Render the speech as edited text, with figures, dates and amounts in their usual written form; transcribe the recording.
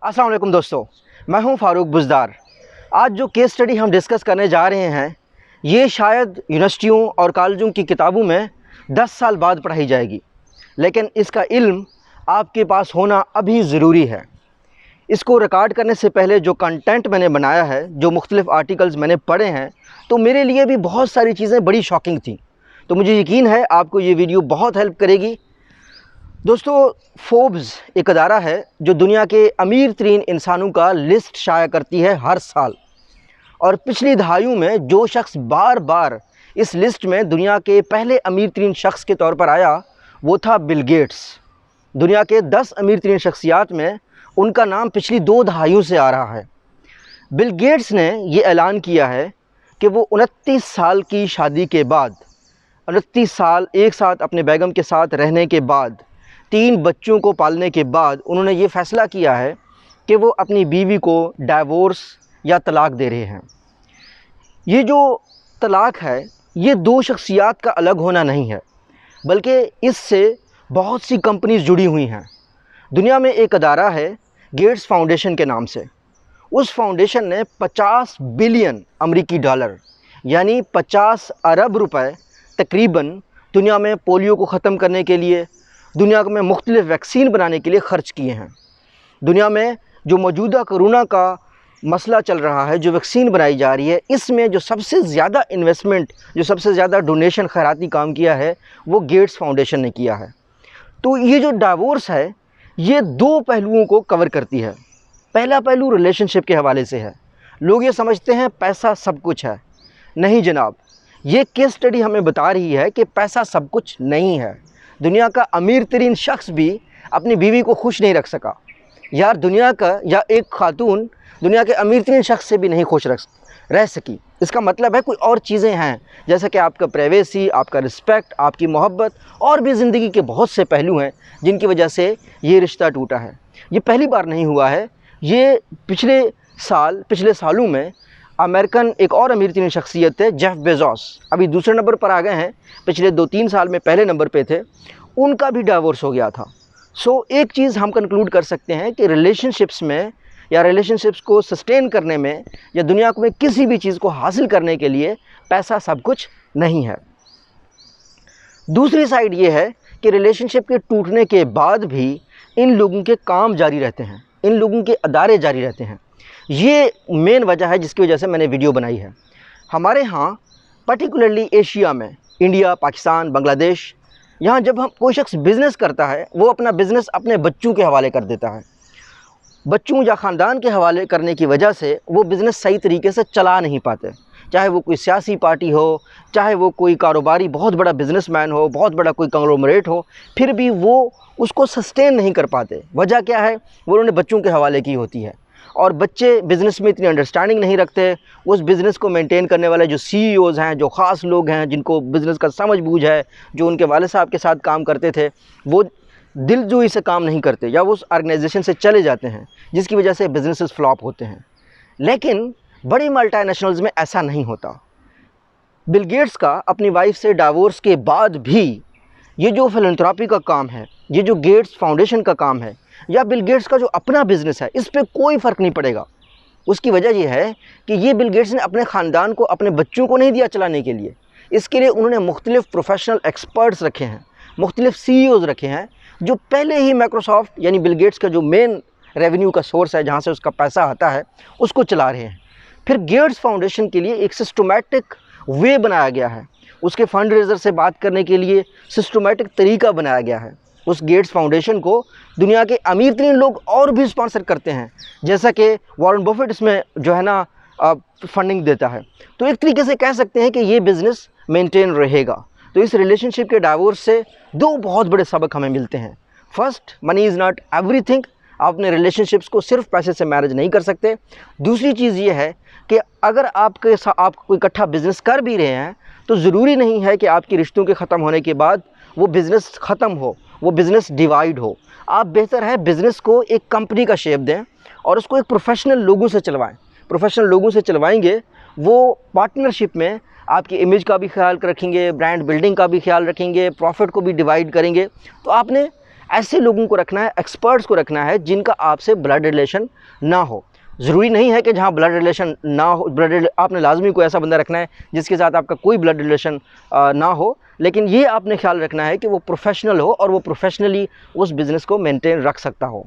अस्सलाम वालेकुम दोस्तों, मैं हूं फारूक बुज़दार। आज जो केस स्टडी हम डिस्कस करने जा रहे हैं ये शायद यूनिवर्सिटियों और कॉलेजों की किताबों में 10 साल बाद पढ़ाई जाएगी, लेकिन इसका इल्म आपके पास होना अभी ज़रूरी है। इसको रिकॉर्ड करने से पहले जो कंटेंट मैंने बनाया है, जो मुख्तलिफ़ आर्टिकल्स मैंने पढ़े हैं, तो मेरे लिए भी बहुत सारी चीज़ें बड़ी शॉकिंग थी। तो मुझे यकीन है आपको ये वीडियो बहुत हेल्प करेगी। दोस्तों, फोर्ब्स एक अदारा है जो दुनिया के अमीर तरीन इंसानों का लिस्ट शाया करती है हर साल, और पिछली दहाइयों में जो शख्स बार बार इस लिस्ट में दुनिया के पहले अमीर तरीन शख्स के तौर पर आया वो था बिल गेट्स। दुनिया के 10 अमीर तरीन शख्सियात में उनका नाम पिछली 2 दहाइयों से आ रहा है। बिल गेट्स ने ये ऐलान किया है कि वो 29 साल की शादी के बाद, 29 साल एक साथ अपने बेगम के साथ रहने के बाद, 3 बच्चों को पालने के बाद उन्होंने ये फ़ैसला किया है कि वो अपनी बीवी को डाइवोर्स या तलाक दे रहे हैं। ये जो तलाक है ये 2 शख्सियात का अलग होना नहीं है, बल्कि इससे बहुत सी कंपनीज़ जुड़ी हुई हैं। दुनिया में एक अदारा है गेट्स फाउंडेशन के नाम से। उस फाउंडेशन ने 50 बिलियन अमरीकी डॉलर यानी 50 अरब रुपए तकरीबन दुनिया में पोलियो को ख़त्म करने के लिए, दुनिया में मुख्तलिफ़ वैक्सीन बनाने के लिए ख़र्च किए हैं। दुनिया में जो मौजूदा कोरोना का मसला चल रहा है, जो वैक्सीन बनाई जा रही है, इसमें जो सबसे ज़्यादा इन्वेस्टमेंट, जो सबसे ज़्यादा डोनेशन खैराती काम किया है वो गेट्स फाउंडेशन ने किया है। तो ये जो डाइवोर्स है ये 2 पहलुओं को कवर करती है। पहला पहलू रिलेशनशिप के हवाले से है। लोग ये समझते हैं पैसा सब कुछ है। नहीं जनाब, ये केस स्टडी हमें बता रही है कि पैसा सब कुछ नहीं है। दुनिया का अमीर तरीन शख्स भी अपनी बीवी को खुश नहीं रख सका। यार, दुनिया का या एक खातून दुनिया के अमीर तरीन शख्स से भी नहीं खुश रह सकी। इसका मतलब है कोई और चीज़ें हैं, जैसे कि आपका प्राइवेसी, आपका रिस्पेक्ट, आपकी मोहब्बत, और भी ज़िंदगी के बहुत से पहलू हैं जिनकी वजह से ये रिश्ता टूटा है। ये पहली बार नहीं हुआ है। ये पिछले सालों में अमेरिकन एक और अमीर तरीन शख्सियत थे, जेफ बेजोस, अभी दूसरे नंबर पर आ गए हैं। पिछले 2-3 साल में पहले नंबर पे थे। उनका भी डाइवोर्स हो गया था। सो एक चीज़ हम कंक्लूड कर सकते हैं कि रिलेशनशिप्स में या रिलेशनशिप्स को सस्टेन करने में या दुनिया में किसी भी चीज़ को हासिल करने के लिए पैसा सब कुछ नहीं है। दूसरी साइड ये है कि रिलेशनशिप के टूटने के बाद भी इन लोगों के काम जारी रहते हैं, इन लोगों के अदारे जारी रहते हैं। ये मेन वजह है जिसकी वजह से मैंने वीडियो बनाई है। हमारे यहाँ पर्टिकुलरली एशिया में, इंडिया, पाकिस्तान, बांग्लादेश, यहाँ जब हम कोई शख्स बिज़नेस करता है वो अपना बिज़नेस अपने बच्चों के हवाले कर देता है। बच्चों या ख़ानदान के हवाले करने की वजह से वो बिज़नेस सही तरीके से चला नहीं पाते। चाहे वो कोई सियासी पार्टी हो, चाहे वो कोई कारोबारी बहुत बड़ा बिज़नेसमैन हो, बहुत बड़ा कोई कंग्लोमरेट हो, फिर भी वो उसको सस्टेन नहीं कर पाते। वजह क्या है? वो उन्होंने बच्चों के हवाले की होती है, और बच्चे बिज़नेस में इतनी अंडरस्टैंडिंग नहीं रखते। उस बिज़नेस को मेंटेन करने वाले जो CEOs हैं, जो ख़ास लोग हैं जिनको बिज़नेस का समझ बूझ है, जो उनके वाले साहब के साथ काम करते थे, वो दिलजोई से काम नहीं करते या वो उस ऑर्गेनाइजेशन से चले जाते हैं, जिसकी वजह से बिज़नेसेस फ्लॉप होते हैं। लेकिन बड़ी मल्टीनेशनल्स में ऐसा नहीं होता। बिल गेट्स का अपनी वाइफ से डाइवोर्स के बाद भी ये जो फिलैंथ्रोपी का काम है, ये जो गेट्स फाउंडेशन का काम है, या बिल गेट्स का जो अपना बिज़नेस है, इस पर कोई फ़र्क नहीं पड़ेगा। उसकी वजह यह है कि ये बिल गेट्स ने अपने ख़ानदान को, अपने बच्चों को नहीं दिया चलाने के लिए। इसके लिए उन्होंने मुख्तलिफ़ प्रोफेशनल एक्सपर्ट्स रखे हैं, मुख्तलिफ़ CEOs रखे हैं, जो पहले ही माइक्रोसॉफ्ट यानी बिल गेट्स का जो मेन रेवेन्यू का सोर्स है, जहाँ से उसका पैसा आता है, उसको चला रहे हैं। फिर गेट्स फाउंडेशन के लिए एक सिस्टमेटिक वे बनाया गया है। उसके फंड रेजर से बात करने के लिए सिस्टमेटिक तरीका बनाया गया है। उस गेट्स फाउंडेशन को दुनिया के अमीर तरीन लोग और भी स्पॉन्सर करते हैं, जैसा कि वॉरेन बफेट इसमें जो है ना फंडिंग देता है। तो एक तरीके से कह सकते हैं कि ये बिज़नेस मेंटेन रहेगा। तो इस रिलेशनशिप के डाइवोर्स से 2 बहुत बड़े सबक हमें मिलते हैं। First, money is not everything. आप अपने रिलेशनशिप्स को सिर्फ पैसे से मैनेज नहीं कर सकते। दूसरी चीज़ ये है कि अगर आप कोई इकट्ठा बिज़नेस कर भी रहे हैं तो ज़रूरी नहीं है कि आपके रिश्तों के ख़त्म होने के बाद वो बिज़नेस ख़त्म हो, वो बिज़नेस डिवाइड हो। आप बेहतर है बिज़नेस को एक कंपनी का शेप दें और उसको एक प्रोफेशनल लोगों से चलवाएं। प्रोफेशनल लोगों से चलवाएंगे, वो पार्टनरशिप में आपकी इमेज का भी ख्याल रखेंगे, ब्रांड बिल्डिंग का भी ख्याल रखेंगे, प्रॉफिट को भी डिवाइड करेंगे। तो आपने ऐसे लोगों को रखना है, एक्सपर्ट्स को रखना है जिनका आपसे ब्लड रिलेशन ना हो। ज़रूरी नहीं है कि जहाँ ब्लड रिलेशन ना हो, आपने लाजमी कोई ऐसा बंदा रखना है जिसके साथ आपका कोई ब्लड रिलेशन ना हो, लेकिन ये आपने ख्याल रखना है कि वो प्रोफेशनल हो और वो प्रोफेशनली उस बिज़नेस को मेंटेन रख सकता हो।